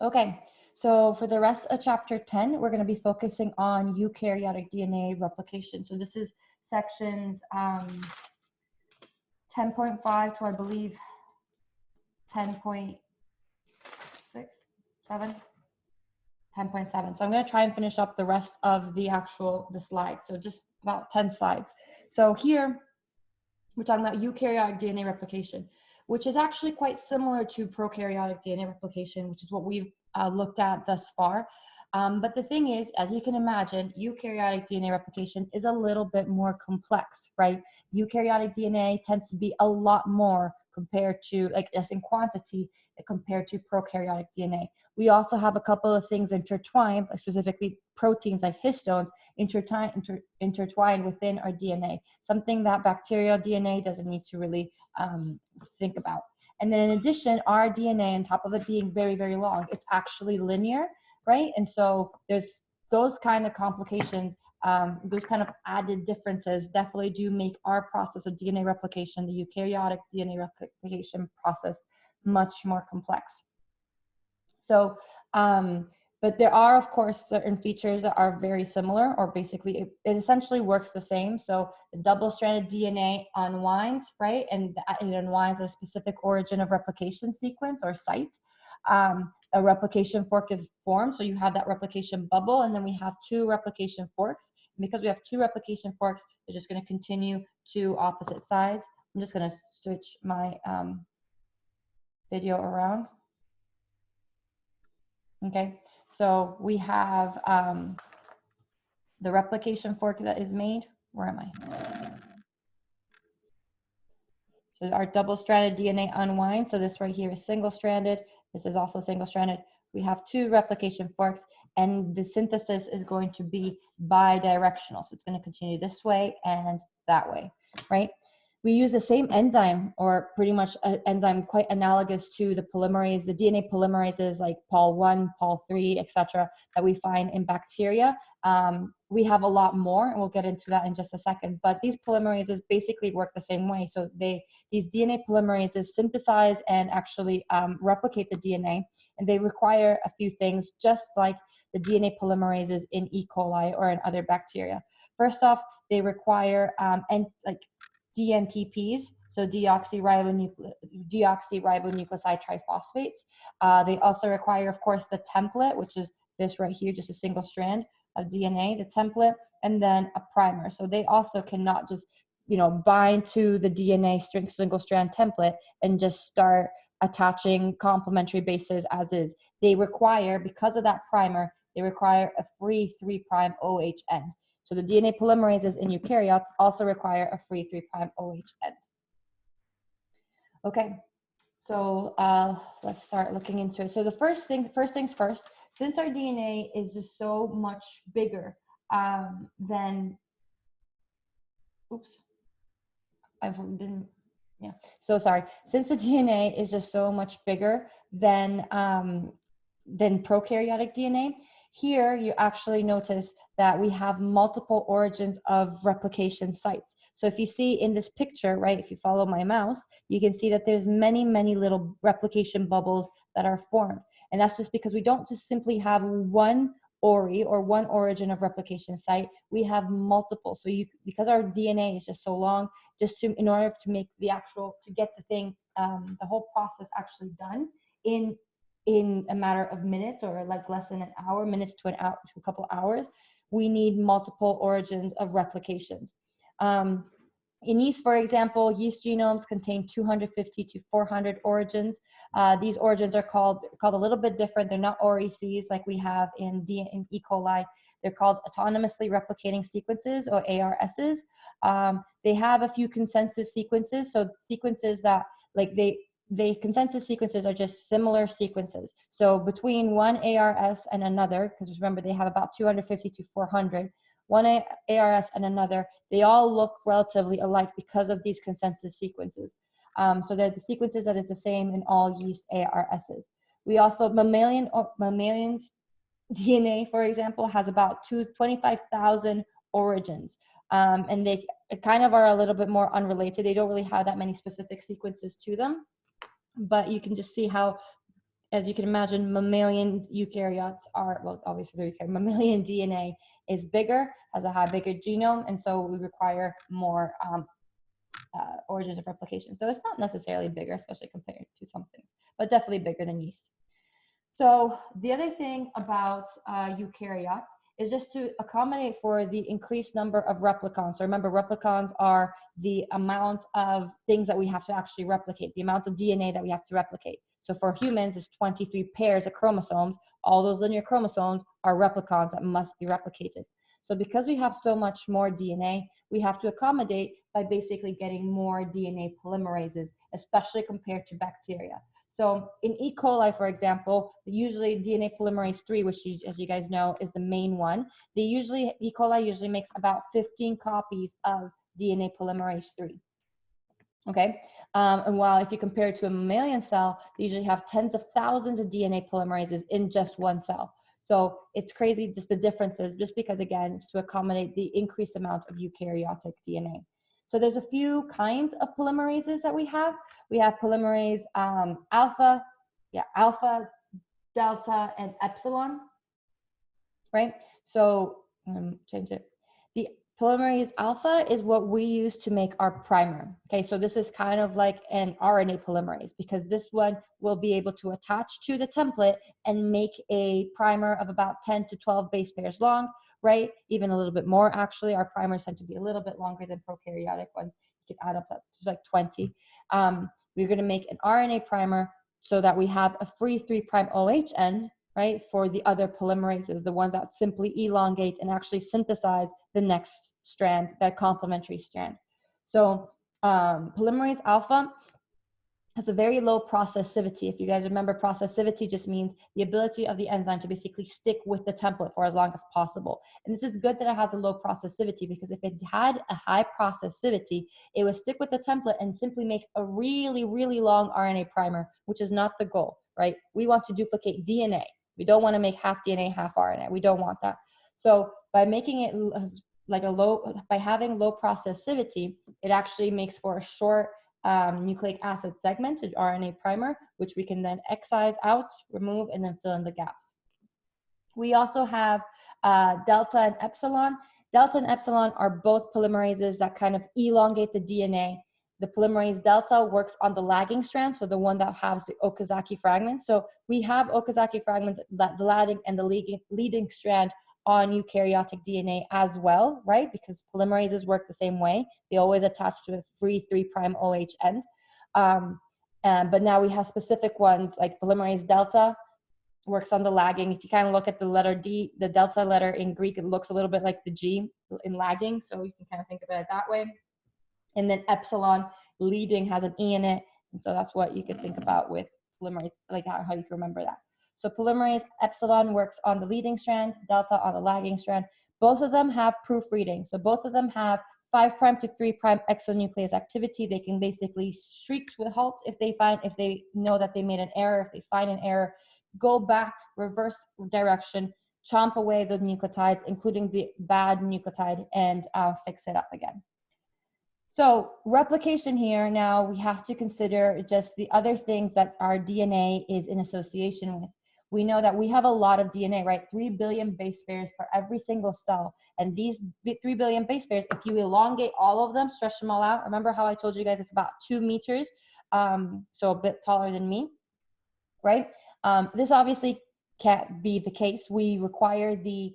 Okay, so for the rest of chapter 10, we're going to be focusing on eukaryotic DNA replication. So this is sections 10.5 to, I believe, 10.6, 7, 10.7. So I'm going to try and finish up the rest of the slides. So just about 10 slides. So here we're talking about eukaryotic DNA replication, which is actually quite similar to prokaryotic DNA replication, which is what we've looked at thus far. But the thing is, as you can imagine, eukaryotic DNA replication is a little bit more complex, right? Eukaryotic DNA tends to be a lot more compared to, like, just in quantity, compared to prokaryotic DNA. We also have a couple of things intertwined, specifically proteins like histones intertwined within our DNA, something that bacterial DNA doesn't need to really think about. And then in addition, our DNA, on top of it being very, very long, it's actually linear, right? And so there's those kind of complications, those kind of added differences definitely do make our process of DNA replication, the eukaryotic DNA replication process, much more complex. So, but there are, of course, certain features that are very similar, or basically it essentially works the same. So the double-stranded DNA unwinds, right? And it unwinds a specific origin of replication sequence or site. A replication fork is formed, so you have that replication bubble, and then we have two replication forks. And because we have two replication forks, they're just going to continue to opposite sides. I'm just going to switch my video around. Okay, so we have the replication fork that is made. Where am I? So our double-stranded DNA unwinds. So this right here is single-stranded. This is also single-stranded. We have two replication forks, and the synthesis is going to be bidirectional. So it's going to continue this way and that way, right? We use the same enzyme, or pretty much an enzyme quite analogous to the polymerase, the DNA polymerases like Pol1, Pol3, etc., that we find in bacteria. We have a lot more, and we'll get into that in just a second. But these polymerases basically work the same way. So these DNA polymerases synthesize and actually replicate the DNA, and they require a few things, just like the DNA polymerases in E. coli or in other bacteria. First off, they require DNTPs, so deoxyribonucleoside triphosphates. They also require, of course, the template, which is this right here, just a single strand of DNA, the template, and then a primer. So they also cannot just, bind to the DNA single strand template and just start attaching complementary bases as is. They require, because of that primer, they require a free 3' OH end. So the DNA polymerases in eukaryotes also require a free 3' OH end. Okay, so let's start looking into it. So the first things first, since our DNA is just so much bigger than, since the DNA is just so much bigger than prokaryotic DNA, here you actually notice that we have multiple origins of replication sites. So if you see in this picture, right, if you follow my mouse, you can see that there's many, many little replication bubbles that are formed. And that's just because we don't just simply have one ORI, or one origin of replication site, we have multiple. So because our DNA is just so long, in order to make to get the thing, the whole process actually done in a matter of minutes, or like less than an hour, minutes to a couple hours, we need multiple origins of replications. In yeast, for example, yeast genomes contain 250 to 400 origins. These origins are called a little bit different. They're not ORECs like we have in E. coli. They're called autonomously replicating sequences, or ARSs. They have a few consensus sequences, so sequences that, like, the consensus sequences are just similar sequences. So between one ARS and another, because remember they have about 250 to 400, one ARS and another, they all look relatively alike because of these consensus sequences. So they're the sequences that is the same in all yeast ARSs. We also, mammalians DNA, for example, has about 25,000 origins. And they kind of are a little bit more unrelated. They don't really have that many specific sequences to them. But you can just see how as you can imagine, mammalian eukaryotes are, well, obviously mammalian DNA is bigger, has a bigger genome, and so we require more origins of replication. So it's not necessarily bigger, especially compared to some things, but definitely bigger than yeast. So the other thing about eukaryotes is just to accommodate for the increased number of replicons. So remember, replicons are the amount of things that we have to actually replicate, the amount of DNA that we have to replicate. So for humans, it's 23 pairs of chromosomes. All those linear chromosomes are replicons that must be replicated. So because we have so much more DNA, we have to accommodate by basically getting more DNA polymerases, especially compared to bacteria. So in E. coli, for example, usually DNA polymerase 3, which as you guys know is the main one, E. coli usually makes about 15 copies of DNA polymerase 3. Okay, and while if you compare it to a mammalian cell, they usually have tens of thousands of DNA polymerases in just one cell. So it's crazy just the differences, just because again, it's to accommodate the increased amount of eukaryotic DNA. So there's a few kinds of polymerases that we have. We have polymerase alpha, delta, and epsilon, right? So change it. The polymerase alpha is what we use to make our primer. Okay, so this is kind of like an RNA polymerase, because this one will be able to attach to the template and make a primer of about 10 to 12 base pairs long, right? Even a little bit more, actually. Our primers tend to be a little bit longer than prokaryotic ones. You can add up that to like 20. We're going to make an RNA primer so that we have a free 3' OH end, right, for the other polymerases, the ones that simply elongate and actually synthesize the next strand, that complementary strand. So polymerase alpha has a very low processivity. If you guys remember, processivity just means the ability of the enzyme to basically stick with the template for as long as possible. And this is good that it has a low processivity, because if it had a high processivity, it would stick with the template and simply make a really, really long RNA primer, which is not the goal, right? We want to duplicate DNA. We don't want to make half DNA, half RNA. We don't want that. So by making it like by having low processivity, it actually makes for a short nucleic acid segmented RNA primer, which we can then excise out, remove, and then fill in the gaps. We also have delta and epsilon. Delta and epsilon are both polymerases that kind of elongate the DNA. The polymerase delta works on the lagging strand, so the one that has the Okazaki fragments. So we have Okazaki fragments, the lagging and the leading strand on eukaryotic DNA as well, right? Because polymerases work the same way. They always attach to a free 3' OH end. But now we have specific ones like polymerase delta works on the lagging. If you kind of look at the letter D, the delta letter in Greek, it looks a little bit like the G in lagging. So you can kind of think of it that way. And then epsilon leading has an E in it. And so that's what you could think about with polymerase, like how you can remember that. So polymerase epsilon works on the leading strand, delta on the lagging strand. Both of them have proofreading. So both of them have 5' to 3' exonuclease activity. They can basically shriek to a halt if they know that they made an error, if they find an error, go back, reverse direction, chomp away the nucleotides, including the bad nucleotide, and fix it up again. So replication here, now we have to consider just the other things that our DNA is in association with. We know that we have a lot of DNA, right? 3 billion base pairs for every single cell. And these 3 billion base pairs, if you elongate all of them, stretch them all out, remember how I told you guys it's about 2 meters, so a bit taller than me, right? This obviously can't be the case. We require the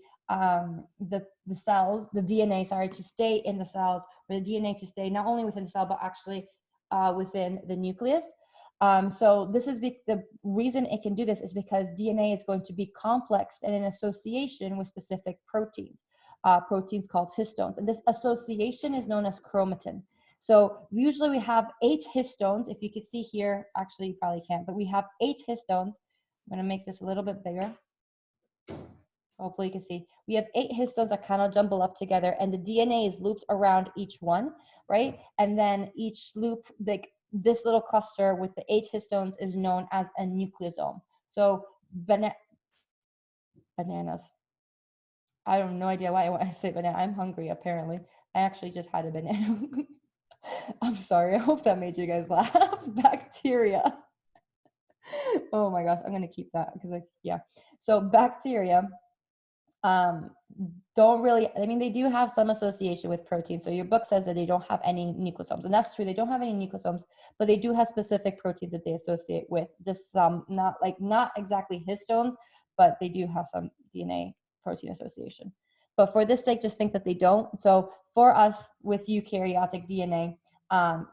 cells, the DNA, sorry, to stay in the cells, or the DNA to stay not only within the cell, but actually within the nucleus. So this is the reason it can do this is because DNA is going to be complexed and in association with specific proteins, proteins called histones. And this association is known as chromatin. So usually we have 8 histones. If you can see here, actually you probably can't, but we have 8 histones. I'm going to make this a little bit bigger. Hopefully you can see. We have 8 histones that kind of jumble up together, and the DNA is looped around each one, right? And then each loop, like this little cluster with the 8 histones is known as a nucleosome. So bananas. I have no idea why I say banana. I'm hungry, apparently. I actually just had a banana. I'm sorry. I hope that made you guys laugh. Bacteria. Oh my gosh, I'm gonna keep that because yeah. So bacteria don't really, I mean, they do have some association with protein. So your book says that they don't have any nucleosomes, and that's true. They don't have any nucleosomes, but they do have specific proteins that they associate with. Just some, not exactly histones, but they do have some DNA protein association. But for this sake, just think that they don't. So for us with eukaryotic DNA,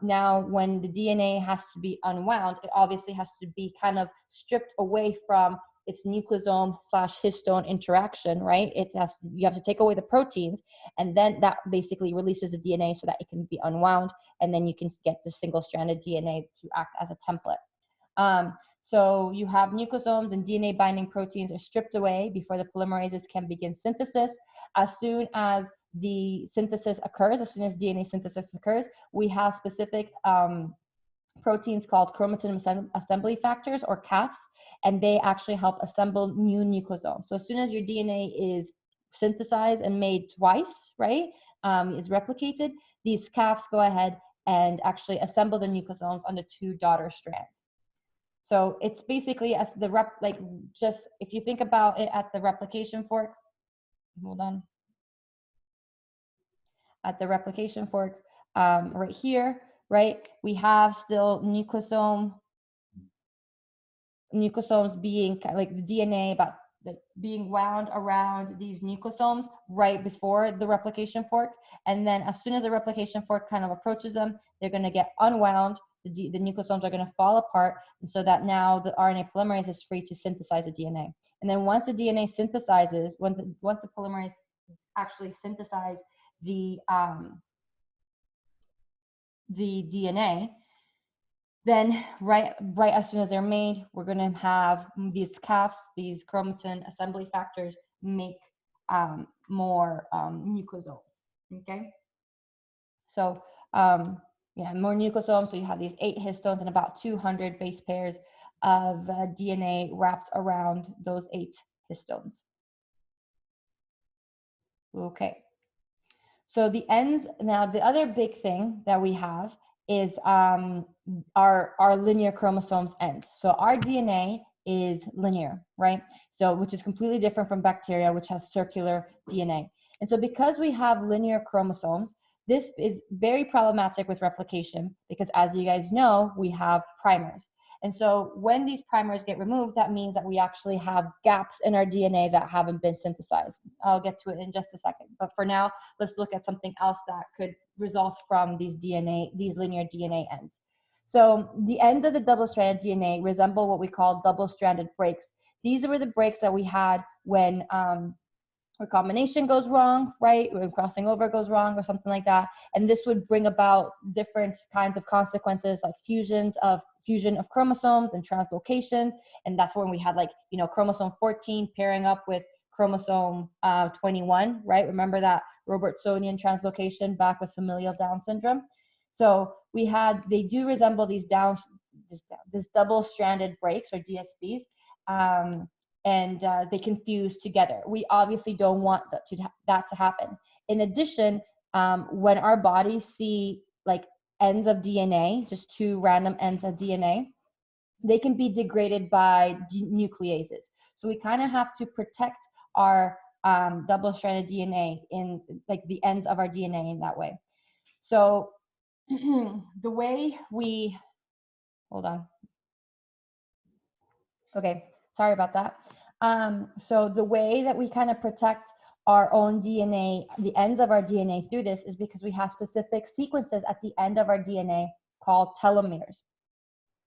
now when the DNA has to be unwound, it obviously has to be kind of stripped away from its nucleosome / histone interaction, right? You have to take away the proteins, and then that basically releases the DNA so that it can be unwound, and then you can get the single-stranded DNA to act as a template. So you have nucleosomes and DNA binding proteins are stripped away before the polymerases can begin synthesis. As soon as the synthesis occurs, as soon as DNA synthesis occurs, we have specific proteins called chromatin assembly factors, or CAFs, and they actually help assemble new nucleosomes. So as soon as your DNA is synthesized and made twice, right, is replicated, these CAFs go ahead and actually assemble the nucleosomes onto two daughter strands. So it's basically as the just if you think about it at the replication fork, hold on, at the replication fork, right here, right, we have still nucleosomes being like the DNA being wound around these nucleosomes right before the replication fork. And then as soon as the replication fork kind of approaches them, they're going to get unwound. The nucleosomes are going to fall apart, and so that now the RNA polymerase is free to synthesize the DNA. And then once the DNA synthesizes, once the polymerase actually synthesize the DNA, then right as soon as they're made, we're going to have these CAFs, these chromatin assembly factors, make more nucleosomes. Okay, so yeah, more nucleosomes. So you have these 8 histones and about 200 base pairs of DNA wrapped around those 8 histones. Okay, so the ends. Now the other big thing that we have is our linear chromosomes ends. So our DNA is linear, right? So which is completely different from bacteria, which has circular DNA. And so because we have linear chromosomes, this is very problematic with replication because, as you guys know, we have primers. And so when these primers get removed, that means that we actually have gaps in our DNA that haven't been synthesized. I'll get to it in just a second. But for now, let's look at something else that could result from these linear DNA ends. So the ends of the double-stranded DNA resemble what we call double-stranded breaks. These were the breaks that we had when recombination goes wrong, right? When crossing over goes wrong or something like that. And this would bring about different kinds of consequences, like fusion of chromosomes and translocations. And that's when we had, like, you know, chromosome 14 pairing up with chromosome 21, right? Remember that Robertsonian translocation back with familial Down syndrome? So they do resemble these this double-stranded breaks, or DSBs. And they can fuse together. We obviously don't want that to happen. In addition, when our bodies see like ends of DNA, just 2 random ends of DNA, they can be degraded by nucleases. So we kind of have to protect our double-stranded DNA in like the ends of our DNA in that way. So the way we, hold on. Okay, sorry about that. So the way that we kind of protect our own DNA, the ends of our DNA through this, is because we have specific sequences at the end of our DNA called telomeres.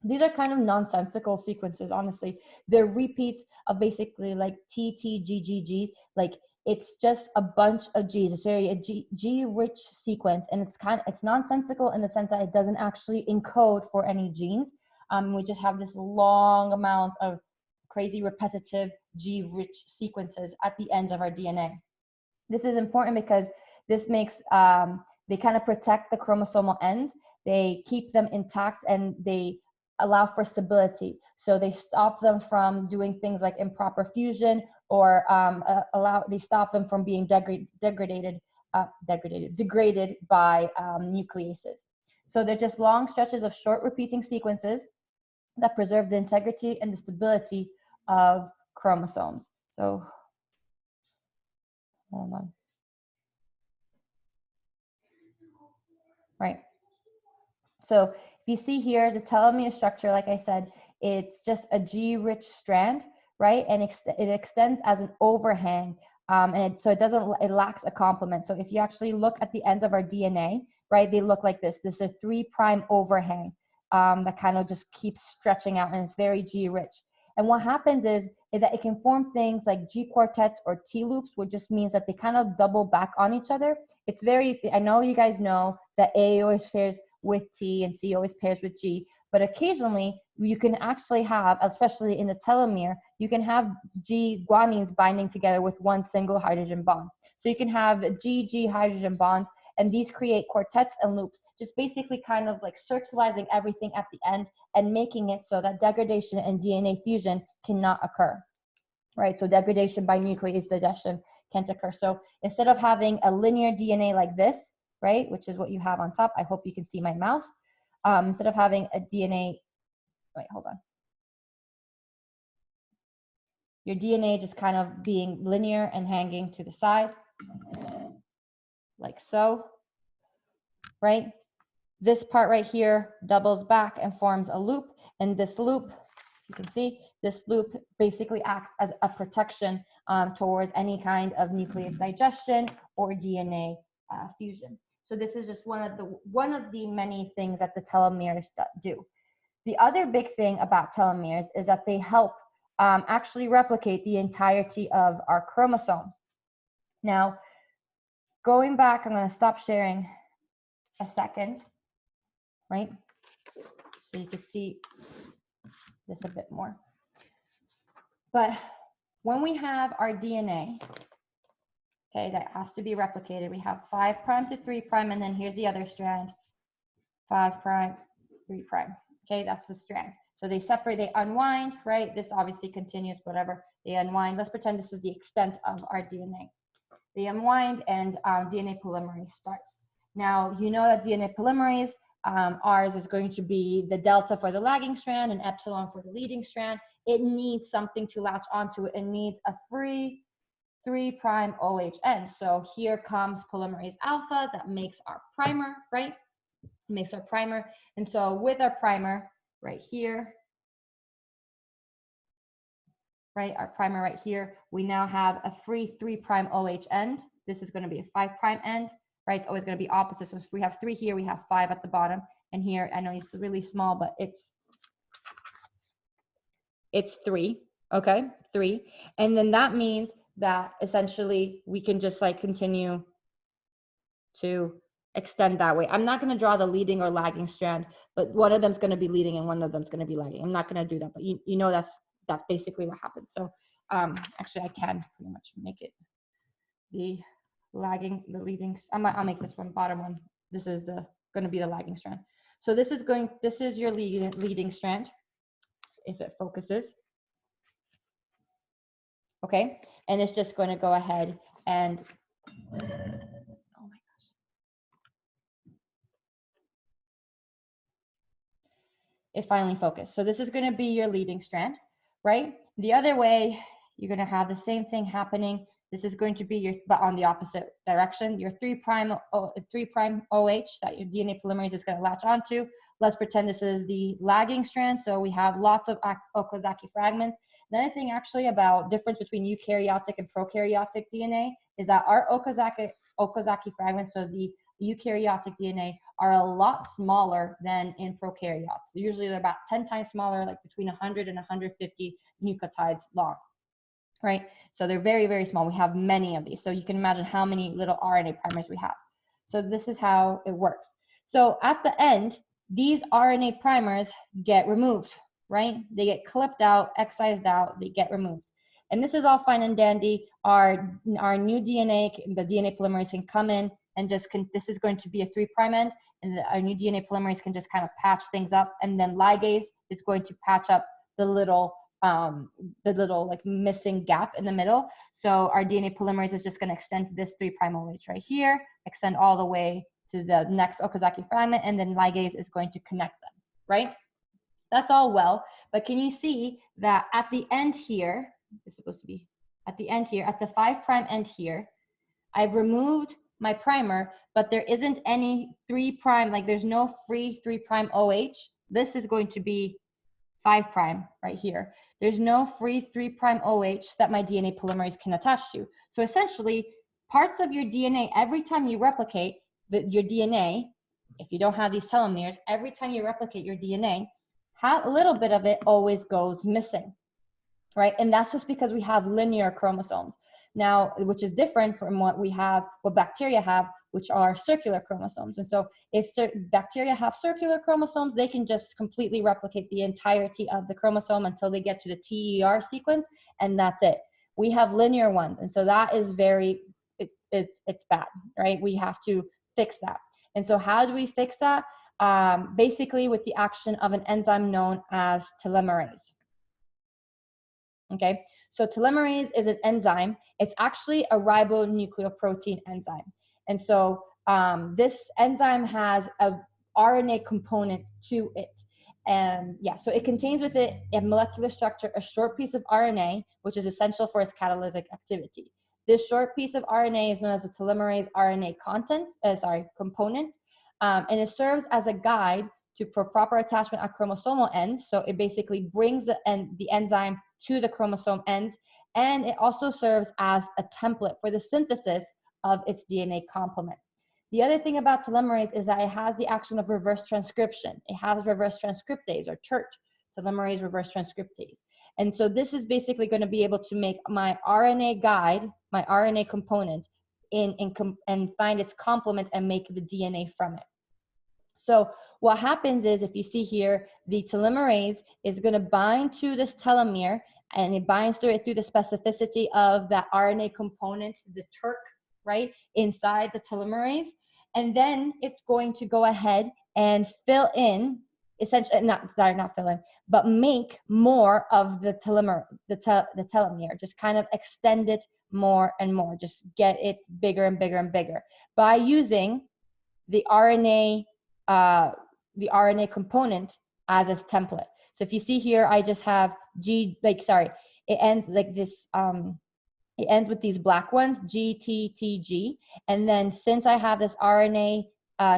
These are kind of nonsensical sequences, honestly. They're repeats of basically like TTGGG. Like, it's just a bunch of G's. It's very a G-rich sequence, and it's nonsensical in the sense that it doesn't actually encode for any genes. We just have this long amount of crazy repetitive G-rich sequences at the ends of our DNA. This is important because this makes, they kind of protect the chromosomal ends. They keep them intact, and they allow for stability. So they stop them from doing things like improper fusion, or they stop them from being degraded by nucleases. So they're just long stretches of short repeating sequences that preserve the integrity and the stability of chromosomes. So, hold on. Right. So if you see here, the telomere structure, like I said, it's just a G-rich strand, right? And it extends as an overhang, so it lacks a complement. So if you actually look at the ends of our DNA, right, they look like this. This is a 3' overhang that kind of just keeps stretching out, and it's very G-rich. And what happens is that it can form things like G quartets or T loops, which just means that they kind of double back on each other. It's very, I know you guys know that A always pairs with T and C always pairs with G, but occasionally you can actually have, especially in the telomere, you can have G guanines binding together with one single hydrogen bond. So you can have G hydrogen bonds, and these create quartets and loops, just basically kind of like circularizing everything at the end and making it so that degradation and DNA fusion cannot occur, right? So degradation by nuclease digestion can't occur. So instead of having a linear DNA like this, right, which is what you have on top, I hope you can see my mouse, instead of having a DNA, wait, hold on. Your DNA just kind of being linear and hanging to the side, like so, right? This part right here doubles back and forms a loop, and this loop, you can see, this loop basically acts as a protection towards any kind of nucleus digestion or DNA fusion. So this is just one of the many things that the telomeres do. The other big thing about telomeres is that they help actually replicate the entirety of our chromosome. Now, going back, I'm going to stop sharing a second, right? So you can see this a bit more. But when we have our DNA, okay, that has to be replicated, we have 5' to 3', and then here's the other strand, 5', 3'. Okay, that's the strand. So they separate, they unwind, right? This obviously continues, whatever. They unwind. Let's pretend this is the extent of our DNA. They unwind, and DNA polymerase starts. Now, you know that DNA polymerase, ours is going to be the delta for the lagging strand and epsilon for the leading strand. It needs something to latch onto it. It needs a free 3' OH end. So here comes polymerase alpha that makes our primer, right? Makes our primer. And so with our primer right here, right, our primer right here, we now have a free 3' OH end. This is going to be a 5' end, right? It's always going to be opposite. So if we have 3 here, we have 5 at the bottom. And here, I know it's really small, but it's 3, okay, 3. And then that means that essentially we can just like continue to extend that way. I'm not going to draw the leading or lagging strand, but one of them's going to be leading and one of them's going to be lagging. I'm not going to do that, but you know that's basically what happens. So actually I can pretty much make it the lagging, the leading. I'll make this one, bottom one. This is going to be the lagging strand. So this is your leading strand, if it focuses. Okay, and it's just going to go ahead and, oh my gosh. It finally focused. So this is going to be your leading strand, right? The other way, you're going to have the same thing happening. This is going to be but on the opposite direction, your 3' OH that your DNA polymerase is going to latch onto. Let's pretend this is the lagging strand. So we have lots of Okazaki fragments. Another thing actually about difference between eukaryotic and prokaryotic DNA is that our Okazaki fragments, so the eukaryotic DNA, are a lot smaller than in prokaryotes. Usually they're about 10 times smaller, like between 100 and 150 nucleotides long, right? So they're very, very small. We have many of these. So you can imagine how many little RNA primers we have. So this is how it works. So at the end, these RNA primers get removed, right? They get clipped out, excised out, they get removed. And this is all fine and dandy. Our new DNA, the DNA polymerase can come in and this is going to be a 3' end, and our new DNA polymerase can just kind of patch things up, and then ligase is going to patch up the little like missing gap in the middle. So our DNA polymerase is just going to extend to this 3' OH right here, extend all the way to the next Okazaki fragment, and then ligase is going to connect them, right? That's all well, but can you see that at the end here, it's supposed to be at the end here, at the 5' end here, I've removed my primer, but there isn't any 3', like there's no free 3' OH. This is going to be 5' right here. There's no free 3' OH that my DNA polymerase can attach to. So essentially, parts of your DNA, every time you replicate your DNA, if you don't have these telomeres, every time you replicate your DNA, a little bit of it always goes missing, right? And that's just because we have linear chromosomes. Now, which is different from what bacteria have, which are circular chromosomes. And so if bacteria have circular chromosomes, they can just completely replicate the entirety of the chromosome until they get to the TER sequence, and that's it. We have linear ones, and so that is it's bad, right? We have to fix that. And so how do we fix that? Basically with the action of an enzyme known as telomerase. Okay, so telomerase is an enzyme. It's actually a ribonucleoprotein enzyme. And so this enzyme has a RNA component to it. And yeah, so it contains with it a molecular structure, a short piece of RNA, which is essential for its catalytic activity. This short piece of RNA is known as a telomerase RNA component, and it serves as a guide for proper attachment at chromosomal ends. So it basically brings the enzyme to the chromosome ends, and it also serves as a template for the synthesis of its DNA complement. The other thing about telomerase is that it has the action of reverse transcription. It has reverse transcriptase, or TERT, telomerase reverse transcriptase. And so this is basically going to be able to make my RNA guide, my RNA component, and find its complement and make the DNA from it. So what happens is, if you see here, the telomerase is going to bind to this telomere, and it binds through the specificity of that RNA component, the TERT, right, inside the telomerase. And then it's going to go ahead and fill in, essentially, not fill in, but make more of the telomere, just kind of extend it more and more, just get it bigger and bigger and bigger by using the RNA component as its template. So if you see here, I just have it ends like this, it ends with these black ones, G, T, T, G. And then since I have this RNA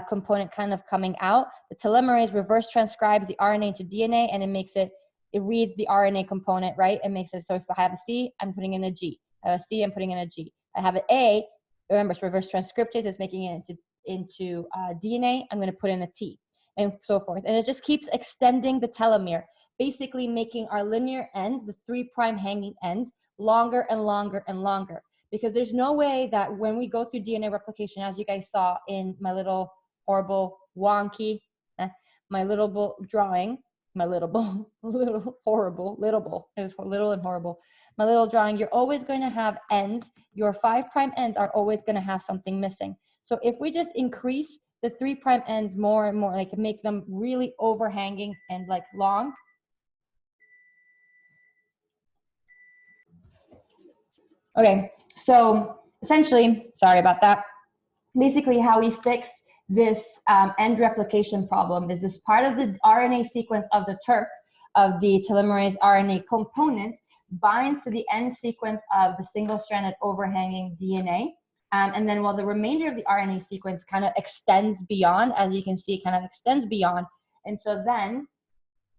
component kind of coming out, the telomerase reverse transcribes the RNA into DNA, and it reads the RNA component, right? It makes it, so if I have a C, I'm putting in a G. I have a C, I'm putting in a G. I have an A, remember, it's reverse transcriptase, it's making it into DNA, I'm going to put in a T, and so forth. And it just keeps extending the telomere, basically making our linear ends, the 3' hanging ends, longer and longer and longer. Because there's no way that when we go through DNA replication, as you guys saw in my little horrible wonky, my little drawing, my little horrible, it was little and horrible. My little drawing, you're always going to have ends. Your 5' ends are always going to have something missing. So if we just increase the 3' ends more and more, like make them really overhanging and like long. Okay, so essentially, sorry about that. Basically how we fix this end replication problem is this part of the RNA sequence of the TERT, of the telomerase RNA component, binds to the end sequence of the single-stranded overhanging DNA. And then while the remainder of the RNA sequence kind of extends beyond, as you can see, kind of extends beyond. And so then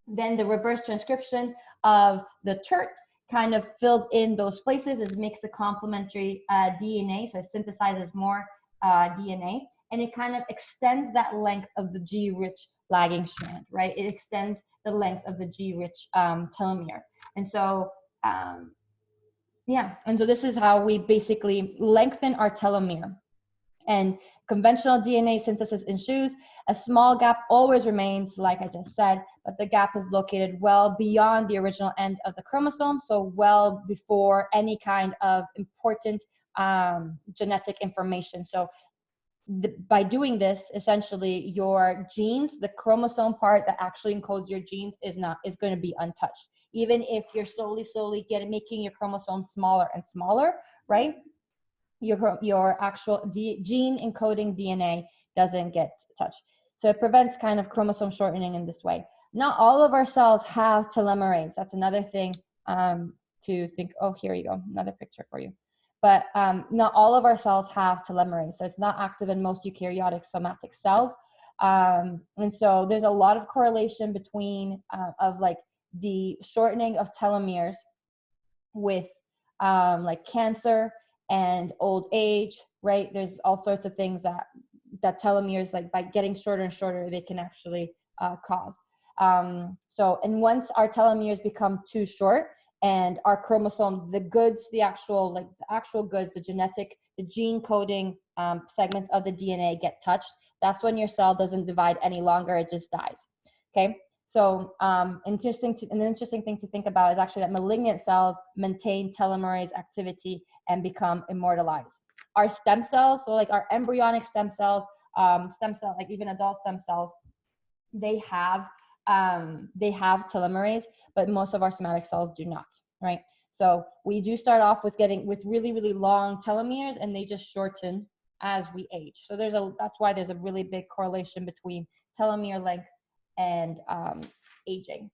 the reverse transcription of the TERT kind of fills in those places. It makes the complementary DNA, so it synthesizes more DNA, and it kind of extends that length of the G-rich lagging strand, right? It extends the length of the G-rich telomere. And so, yeah, and so this is how we basically lengthen our telomere. And conventional DNA synthesis ensues. A small gap always remains, like I just said, but the gap is located well beyond the original end of the chromosome, so well before any kind of important genetic information. So by doing this, essentially your genes, the chromosome part that actually encodes your genes is going to be untouched. Even if you're slowly making your chromosomes smaller and smaller, right? Your actual gene encoding DNA doesn't get touched. So it prevents kind of chromosome shortening in this way. Not all of our cells have telomerase. That's another thing to think. Oh, here you go, another picture for you. But not all of our cells have telomerase, so it's not active in most eukaryotic somatic cells. And so there's a lot of correlation between of like the shortening of telomeres with like cancer and old age, right? There's all sorts of things that telomeres, like by getting shorter and shorter, they can actually cause. So, and once our telomeres become too short and our chromosome, the goods, the actual goods, the genetic, the gene coding segments of the DNA get touched, that's when your cell doesn't divide any longer, it just dies, okay? So an interesting thing to think about is actually that malignant cells maintain telomerase activity and become immortalized. Our stem cells, so like our embryonic stem cells, like even adult stem cells, they have telomerase, but most of our somatic cells do not, right? So we do start off with really, really long telomeres, and they just shorten as we age. So that's why there's a really big correlation between telomere length and aging.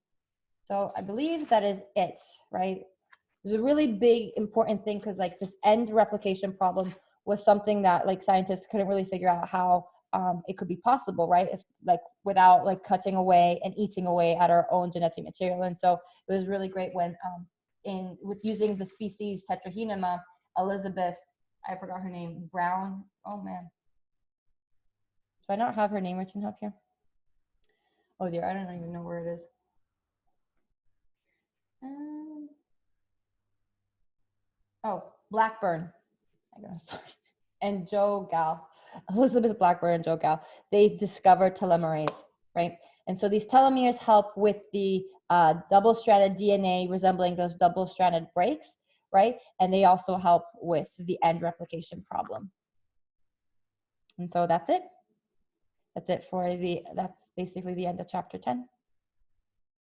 So I believe that is it, right? There's a really big important thing, because like this end replication problem was something that like scientists couldn't really figure out how it could be possible, right? It's like without like cutting away and eating away at our own genetic material. And so it was really great when with using the species Tetrahymena, Elizabeth, I forgot her name, Brown. Oh man, do I not have her name written up here? Oh dear, I don't even know where it is. Oh, Blackburn. Sorry. And Joe Gal, Elizabeth Blackburn and Joe Gal, they discovered telomerase, right? And so these telomeres help with the double-stranded DNA resembling those double-stranded breaks, right? And they also help with the end replication problem. And so that's it. That's basically the end of chapter 10.